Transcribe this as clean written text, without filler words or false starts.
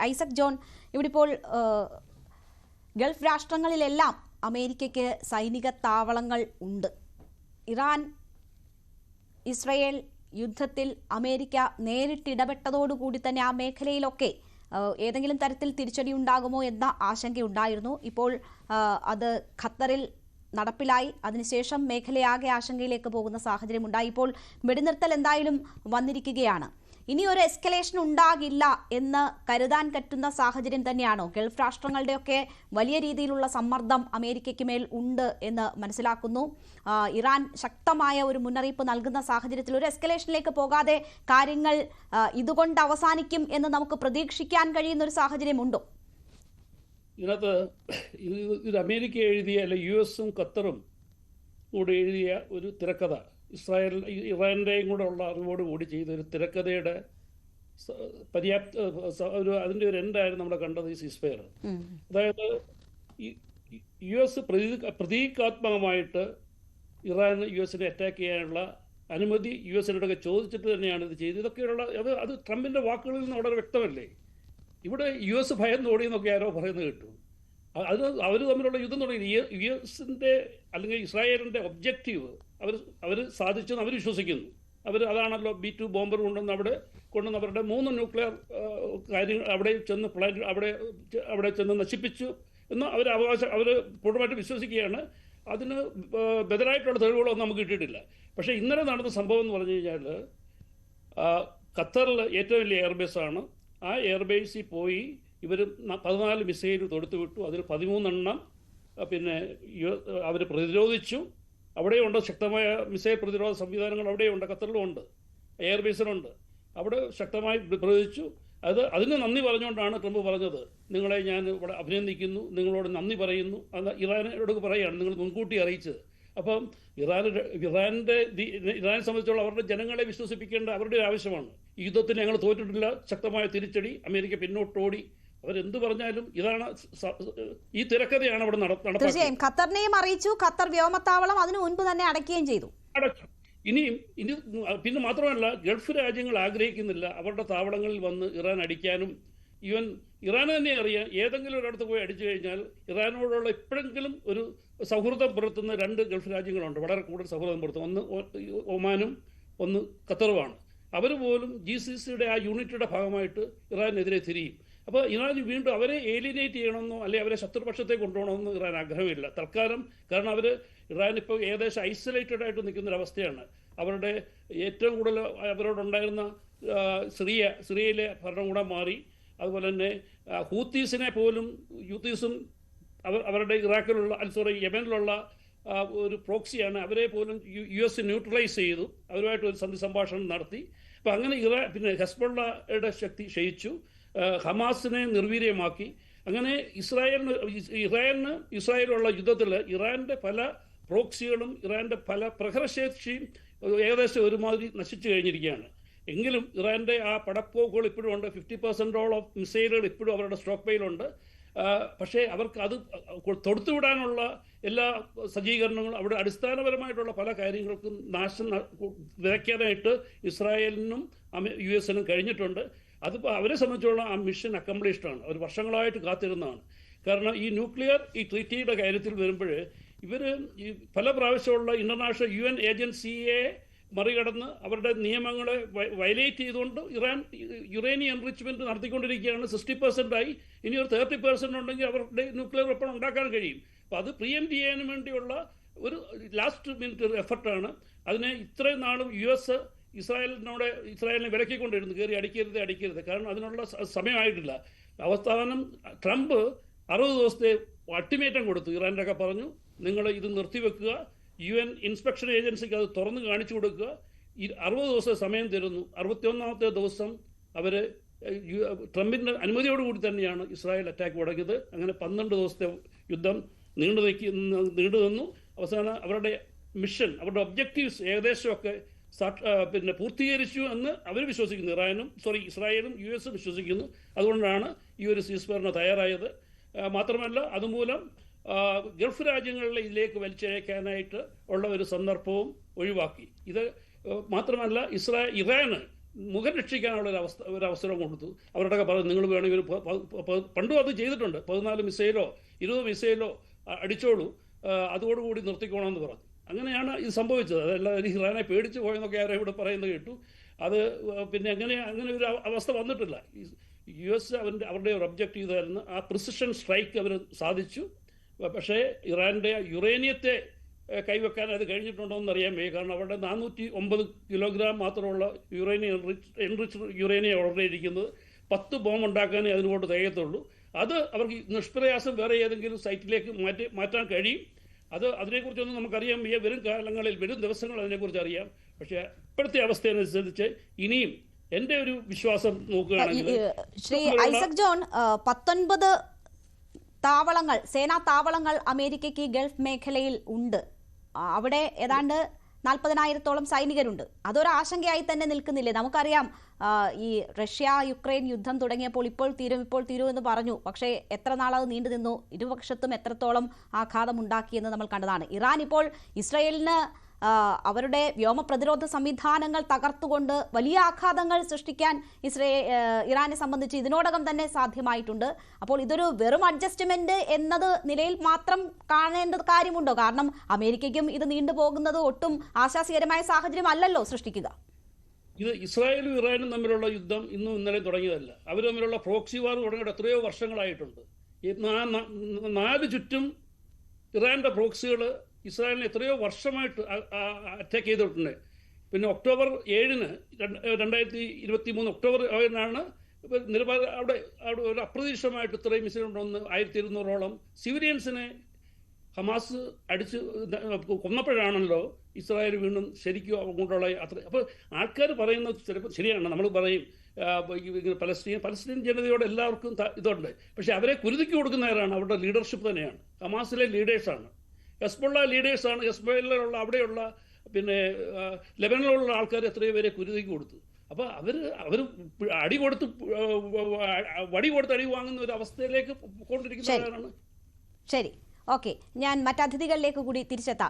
Isaac John, ഇവിടെ ഇപ്പോൾ Gulf രാഷ്ട്രങ്ങളിലെല്ലാം അമേരിക്കയ്ക്ക് സൈനിക താവളങ്ങൾ ഉണ്ട്. ഇറാൻ ഇസ്രയേൽ യുദ്ധത്തിൽ അമേരിക്ക നേരിട്ടിടപെട്ടതോടുകൂടി തന്നെ ആ മേഖലയിലൊക്കെ ഏതെങ്കിലും തരത്തിൽ തിരിച്ചടി ഉണ്ടാകുമോ എന്ന ആശങ്കയുണ്ടായിരുന്നു. ഇപ്പോൾ അത് ഖത്തറിൽ നടപ്പിലായി. അതിനുശേഷം മേഖലയാകെ ആശങ്കയിലേക്ക് പോകുന്ന സാഹചര്യമുണ്ടായി. ഇപ്പോൾ വെടിനിർത്തൽ എന്തായാലും വന്നിരിക്കുകയാണ്. ഇനി ഒരു എസ്കലേഷൻ ഉണ്ടാകില്ല എന്ന് കരുതാൻ പറ്റുന്ന സാഹചര്യം തന്നെയാണോ? ഗൾഫ് രാഷ്ട്രങ്ങളുടെയൊക്കെ വലിയ രീതിയിലുള്ള സമ്മർദ്ദം അമേരിക്കയ്ക്ക് മേൽ ഉണ്ട് എന്ന് മനസ്സിലാക്കുന്നു. ഇറാൻ ശക്തമായ ഒരു മുന്നറിയിപ്പ് നൽകുന്ന സാഹചര്യത്തിൽ ഒരു എസ്കലേഷനിലേക്ക് പോകാതെ കാര്യങ്ങൾ ഇതുകൊണ്ട് അവസാനിക്കും എന്ന് നമുക്ക് പ്രതീക്ഷിക്കാൻ കഴിയുന്ന ഒരു സാഹചര്യമുണ്ടോ? ഇതിനകത്ത് ഇത് അമേരിക്ക എഴുതിയ അല്ലെ US-ഉം ഖത്തറും കൂടെ എഴുതിയ ഒരു തിരക്കഥ, ഇറാൻ്റെയും കൂടെ ഉള്ള അറിവോടുകൂടി ചെയ്ത ഒരു തിരക്കഥയുടെ അതിൻ്റെ ഒരു എൻഡായിരുന്നു നമ്മൾ കണ്ടത് ഈ സീസ്ഫയർ. അതായത് US പ്രതീകാത്മകമായിട്ട് ഇറാൻ US-നെ അറ്റാക്ക് ചെയ്യാനുള്ള അനുമതി US-നോടൊക്കെ ചോദിച്ചിട്ട് തന്നെയാണ് ഇത് ചെയ്തത്. ഇതൊക്കെയുള്ള അത് ട്രംപിൻ്റെ വാക്കുകളിൽ നിന്ന് വളരെ വ്യക്തമല്ലേ? ഇവിടെ US ഭയന്ന് ഓടിയെന്നൊക്കെ ആരോ പറയുന്നത് കേട്ടു. അത് അവർ തമ്മിലുള്ള യുദ്ധം തുടങ്ങി. US-ൻ്റെ അല്ലെങ്കിൽ ഇസ്രായേലിൻ്റെ ഒബ്ജക്റ്റീവ് അവർ സാധിച്ചെന്ന് അവർ വിശ്വസിക്കുന്നു. അതാണല്ലോ B-2 ബോംബർ കൊണ്ടുവന്ന് അവരുടെ 3 ന്യൂക്ലിയർ കാര്യങ്ങൾ അവിടെ ചെന്ന് നശിപ്പിച്ചു എന്ന് അവർ പൂർണ്ണമായിട്ട് വിശ്വസിക്കുകയാണ്. അതിന് ബദലായിട്ടുള്ള തെളിവുകളൊന്നും നമുക്ക് കിട്ടിയിട്ടില്ല. പക്ഷേ ഇന്നലെ നടന്ന സംഭവം എന്ന് പറഞ്ഞു കഴിഞ്ഞാൽ ഖത്തറിൽ ഏറ്റവും വലിയ എയർബേസാണ്. ആ എയർബേസിൽ പോയി ഇവർ 14 മിസൈൽ തൊടുത്തു വിട്ടു. അതിൽ 13 പിന്നെ അവർ പ്രതിരോധിച്ചു. അവിടെയുണ്ട് ശക്തമായ മിസൈൽ പ്രതിരോധ സംവിധാനങ്ങൾ, അവിടെയുണ്ട്, ഖത്തറിലും ഉണ്ട്, എയർബേസിലുണ്ട്. അവിടെ ശക്തമായി പ്രതിരോധിച്ചു. അതിന് നന്ദി പറഞ്ഞുകൊണ്ടാണ് ട്രംപ് പറഞ്ഞത്, നിങ്ങളെ ഞാൻ ഇവിടെ അഭിനന്ദിക്കുന്നു, നിങ്ങളോട് നന്ദി പറയുന്നു. അത് ഇറാനോട് പറയുകയാണ്, നിങ്ങൾ മുൻകൂട്ടി അറിയിച്ചത്. അപ്പം ഇറാനെ സംബന്ധിച്ചുള്ള അവരുടെ ജനങ്ങളെ വിശ്വസിപ്പിക്കേണ്ട അവരുടെ ആവശ്യമാണ്. ഈ യുദ്ധത്തിന് ഞങ്ങൾ തോറ്റിട്ടില്ല, ശക്തമായ തിരിച്ചടി, അമേരിക്ക പിന്നോട്ടോടി, അവരെന്ത് പറഞ്ഞാലും ഇതാണ് ഈ തിരക്കഥയാണ് അവിടെ നടപ്പാക്കിയത്. ഖത്തറിനെയും അറിയിച്ചു, ഖത്തർ വ്യോമത്താവളം അതിനു മുൻപ് തന്നെ അടയ്ക്കുകയും ചെയ്തു. ഇനി പിന്നെ മാത്രമല്ല, ഗൾഫ് രാജ്യങ്ങൾ ആഗ്രഹിക്കുന്നില്ല അവരുടെ താവളങ്ങളിൽ വന്ന് ഇറാൻ അടിക്കാനും. ഇറാൻ തന്നെ അറിയാം, ഏതെങ്കിലും ഒരിടത്ത് പോയി അടിച്ചു കഴിഞ്ഞാൽ ഇറാനോടുള്ള എപ്പോഴെങ്കിലും ഒരു സൗഹൃദം പുലർത്തുന്ന 2 ഗൾഫ് രാജ്യങ്ങളുണ്ട്, വളരെ കൂടുതൽ സൗഹൃദം പുലർത്തും. ഒന്ന് ഒമാനും ഒന്ന് ഖത്തറുമാണ്. അവർ പോലും GCCയുടെ ആ യൂണിറ്റിയുടെ ഭാഗമായിട്ട് ഇറാനെതിരെ തിരിയും. അപ്പോൾ ഇറാൻ വീണ്ടും അവരെ ഏലിനേറ്റ് ചെയ്യണമെന്നോ അല്ലെങ്കിൽ അവരെ ശത്രുപക്ഷത്തെ കൊണ്ടുപോകണമെന്നോ ഇറാൻ ആഗ്രഹമില്ല തൽക്കാലം. കാരണം ഇറാൻ ഇപ്പോൾ ഏകദേശം ഐസൊലേറ്റഡ് ആയിട്ട് നിൽക്കുന്നൊരവസ്ഥയാണ്. അവരുടെ ഏറ്റവും കൂടുതൽ അവരോടുണ്ടായിരുന്ന സിറിയയിലെ ഭരണകൂടം മാറി. അതുപോലെ തന്നെ ഹൂത്തീസും അവരുടെ ഇറാഖിലുള്ള യമനിലുള്ള ഒരു പ്രോക്സിയാണ്. അവരെ പോലും US ന്യൂട്രലൈസ് ചെയ്തു, അവരുമായിട്ട് ഒരു സന്ധി സംഭാഷണം നടത്തി. അപ്പം അങ്ങനെ പിന്നെ ഹെസ്ബോളയുടെ ശക്തി ക്ഷയിച്ചു, ഹമാസിനെ നിർവീര്യമാക്കി. അങ്ങനെ ഇസ്രായേലിനുള്ള യുദ്ധത്തിൽ ഇറാൻ്റെ പല പ്രോക്സികളും ഇറാൻ്റെ പല പ്രഹരശേഷിയും ഏകദേശം ഒരുമാതിരി നശിച്ചു കഴിഞ്ഞിരിക്കുകയാണ്. എങ്കിലും ഇറാൻ്റെ ആ പടപ്പോക്കുകൾ ഇപ്പോഴും ഉണ്ട്. 50% മിസൈലുകൾ ഇപ്പോഴും അവരുടെ സ്റ്റോക്ക് പൈലുണ്ട്. പക്ഷേ അവർക്ക് അത് തൊടുത്തുവിടാനുള്ള എല്ലാ സജ്ജീകരണങ്ങളും അവിടെ അടിസ്ഥാനപരമായിട്ടുള്ള പല കാര്യങ്ങൾക്കും നാശം വിതയ്ക്കാനായിട്ട് ഇസ്രായേലിനും US-നും കഴിഞ്ഞിട്ടുണ്ട്. അതിപ്പോൾ അവരെ സംബന്ധിച്ചുള്ള ആ മിഷൻ അക്കംപ്ലിഷ്ഡാണ്. അവർ വർഷങ്ങളായിട്ട് കാത്തിരുന്നതാണ്. കാരണം ഈ ട്രീറ്റിയുടെ കാര്യത്തിൽ വരുമ്പോൾ ഇവർ ഈ പല പ്രാവശ്യമുള്ള ഇന്റർനാഷണൽ UN ഏജൻസിയെ മറികടന്ന് അവരുടെ നിയമങ്ങളെ വയലേറ്റ് ചെയ്തുകൊണ്ട് യുറേനിയം എൻറിച്ച്മെന്റ് നടത്തിക്കൊണ്ടിരിക്കുകയാണ്. 60% ഇനി ഒരു 30% ഉണ്ടെങ്കിൽ അവരുടെ ന്യൂക്ലിയർ വെപ്പൺ ഉണ്ടാക്കാൻ കഴിയും. അപ്പോൾ അത് പ്രിയെംപ്റ്റ് ചെയ്യാനും വേണ്ടിയുള്ള ഒരു ലാസ്റ്റ് മിനിറ്റ് എഫർട്ടാണ്. അതിനെ ഇത്രയും നാളും US ഇസ്രായേലിനെ വിലക്കിക്കൊണ്ടിരുന്നു, കയറി അടിക്കരുത്. കാരണം അതിനുള്ള സമയമായിട്ടില്ല. അവസാനം ട്രംപ് 60 ദിവസത്തെ അൾട്ടിമേറ്റം കൊടുത്തു. ഇറാൻ്റെ ഒക്കെ പറഞ്ഞു, നിങ്ങൾ ഇത് നിർത്തിവെക്കുക, UN ഇൻസ്പെക്ഷൻ ഏജൻസിക്ക് അത് തുറന്ന് കാണിച്ചു കൊടുക്കുക. 60 ദിവസം സമയം തരുന്നു. 61ാമത്തെ ദിവസം അവർ ട്രംപിൻ്റെ അനുമതിയോടുകൂടി തന്നെയാണ് ഇസ്രായേൽ അറ്റാക്ക് തുടങ്ങിയത്. അങ്ങനെ 12 ദിവസത്തെ യുദ്ധം നീണ്ടു നിന്നു. അവസാനം അവരുടെ മിഷൻ, അവരുടെ ഒബ്ജക്റ്റീവ്സ് ഏകദേശമൊക്കെ പിന്നെ പൂർത്തീകരിച്ചു എന്ന് അവർ വിശ്വസിക്കുന്നു. ഇസ്രായേലും US വിശ്വസിക്കുന്നു. അതുകൊണ്ടാണ് ഈ ഒരു സീസ്ഫയറിന് തയ്യാറായത്. മാത്രമല്ല അതുമൂലം ഗൾഫ് രാജ്യങ്ങളിലെ ഇതിലേക്ക് വലിച്ചഴക്കാനായിട്ട് ഉള്ള ഒരു സന്ദർഭവും ഒഴിവാക്കി. ഇത് മാത്രമല്ല ഇറാന് മുഖം രക്ഷിക്കാനുള്ള ഒരു അവസരം കൊടുത്തു. അവരോടൊക്കെ പറഞ്ഞു, നിങ്ങൾ വേണമെങ്കിൽ പണ്ടും അത് ചെയ്തിട്ടുണ്ട്, 14 മിസൈലോ 20 മിസൈലോ അടിച്ചോളൂ, അതോടുകൂടി നിർത്തിക്കോണമെന്ന് പറഞ്ഞു. അങ്ങനെയാണ് ഇത് സംഭവിച്ചത്. അതല്ല ഇറാനെ പേടിച്ചു പോയെന്നൊക്കെ ആരോ ഇവിടെ പറയുന്നത് കേട്ടു. അത് പിന്നെ അങ്ങനെ ഒരു അവസ്ഥ വന്നിട്ടില്ല. US അവരുടെ ഒരു ഒബ്ജക്റ്റീവ് ഇതായിരുന്നു. ആ പ്രിസിഷൻ സ്ട്രൈക്ക് അവർ സാധിച്ചു. പക്ഷേ ഇറാൻ്റെ യുറേനിയത്തെ കൈവെക്കാൻ അത് കഴിഞ്ഞിട്ടുണ്ടോ എന്നറിയാൻ വയ്യ. കാരണം അവരുടെ 409 കിലോഗ്രാം മാത്രമുള്ള എൻറിച്ച് യുറേനിയം ഓർഡർ ചെയ്തിരിക്കുന്നത് 10 ബോംബ് ഉണ്ടാക്കാനേ അതിനോട് തികയത്തുള്ളൂ. അത് അവർക്ക് നിഷ്പ്രയാസം വേറെ ഏതെങ്കിലും സൈറ്റിലേക്ക് മാറ്റാൻ കഴിയും. അതിനെക്കുറിച്ചൊന്നും നമുക്കറിയാൻ വയ്യ. വരും കാലങ്ങളിൽ, വരും ദിവസങ്ങൾ അതിനെക്കുറിച്ച് അറിയാം. പക്ഷേ ഇപ്പോഴത്തെ അവസ്ഥയനുസരിച്ച് ഇനിയും എൻ്റെ ഒരു വിശ്വാസം നോക്കുകയാണെങ്കിൽ ശ്രീ ഐസക് ജോൺ, 19 താവളങ്ങൾ, സേനാ താവളങ്ങൾ അമേരിക്കയ്ക്ക് ഗൾഫ് മേഖലയിൽ ഉണ്ട്. അവിടെ ഏതാണ്ട് 40,000-ഓളം സൈനികരുണ്ട്. അതൊരു ആശങ്കയായി തന്നെ നിൽക്കുന്നില്ലേ? നമുക്കറിയാം, ഈ റഷ്യ യുക്രൈൻ യുദ്ധം തുടങ്ങിയപ്പോൾ ഇപ്പോൾ തീരും എന്ന് പറഞ്ഞു. പക്ഷേ എത്ര നാളത് നീണ്ടു നിന്നു, ഇരുപക്ഷത്തും എത്രത്തോളം ആഘാതം ഉണ്ടാക്കിയെന്ന് നമ്മൾ കണ്ടതാണ്. ഇറാൻ ഇപ്പോൾ ഇസ്രയേലിന് അവരുടെ വ്യോമ പ്രതിരോധ സംവിധാനങ്ങൾ തകർത്തുകൊണ്ട് വലിയ ആഘാതങ്ങൾ സൃഷ്ടിക്കാൻ ഇറാനെ സംബന്ധിച്ച് ഇതിനോടകം തന്നെ സാധ്യമായിട്ടുണ്ട്. അപ്പോൾ ഇതൊരു വെറും അഡ്ജസ്റ്റ്മെന്റ് എന്നത് നിലയിൽ മാത്രം കാണേണ്ട കാര്യമുണ്ടോ? കാരണം അമേരിക്കയ്ക്കും ഇത് നീണ്ടുപോകുന്നത് ഒട്ടും ആശാസ്യകരമായ സാഹചര്യം അല്ലല്ലോ സൃഷ്ടിക്കുക. ഇത് ഇസ്രായേലും ഇറാനും തമ്മിലുള്ള യുദ്ധം ഇന്നും ഇന്നലെയും തുടങ്ങിയതല്ല. അവർ തമ്മിലുള്ള പ്രോക്സി വാർ തുടങ്ങിയിട്ട് എത്രയോ വർഷങ്ങളായിട്ടുണ്ട്. 4 ചുറ്റും ഇറാന്റെ പ്രോക്സികൾ ഇസ്രായേലിനെ എത്രയോ വർഷമായിട്ട് അറ്റാക്ക് ചെയ്തിട്ടുണ്ട്. പിന്നെ ഒക്ടോബർ 7-ന് 2023 ഒക്ടോബർ 7-നാണ് അവിടെ ഒരു അപ്രതീക്ഷിതമായിട്ട് ഇത്രയും മിസൈൽ കൊണ്ടുവന്ന് 1200-ഓളം സിവിലിയൻസിനെ ഹമാസ് അടിച്ച് കൊന്നപ്പോഴാണല്ലോ ഇസ്രായേൽ വീണ്ടും ശരിക്കും അങ്ങോട്ടുള്ള അത്ര. അപ്പോൾ ആൾക്കാർ പറയുന്നത് ചിലപ്പോൾ ശരിയാണ്. നമ്മൾ പറയും പലസ്തീൻ ജനതയോട് എല്ലാവർക്കും ഇതുണ്ട്. പക്ഷേ അവരെ കുരുതിക്ക് കൊടുക്കുന്നവരാണ് അവരുടെ ലീഡർഷിപ്പ് തന്നെയാണ്. ഹമാസിലെ ലീഡേഴ്സാണ്, ഹെസ്ബുള്ള ലീഡേഴ്സാണ്. ഹെസ്ബുള്ളയിലുള്ള അവിടെയുള്ള പിന്നെ ലെബനനിലുള്ള ആൾക്കാർ എത്രയോ പേരെ കുരുതിക്ക് കൊടുത്തു. അപ്പോൾ അവർ വടി കൊടുത്ത് അടി വാങ്ങുന്ന ഒരു അവസ്ഥയിലേക്ക് കൊണ്ടിരിക്കുന്നവരാണ്. ശരി, ഓക്കെ. ഞാൻ മറ്റതിഥികളിലേക്ക് കൂടി തിരിച്ചെത്താം.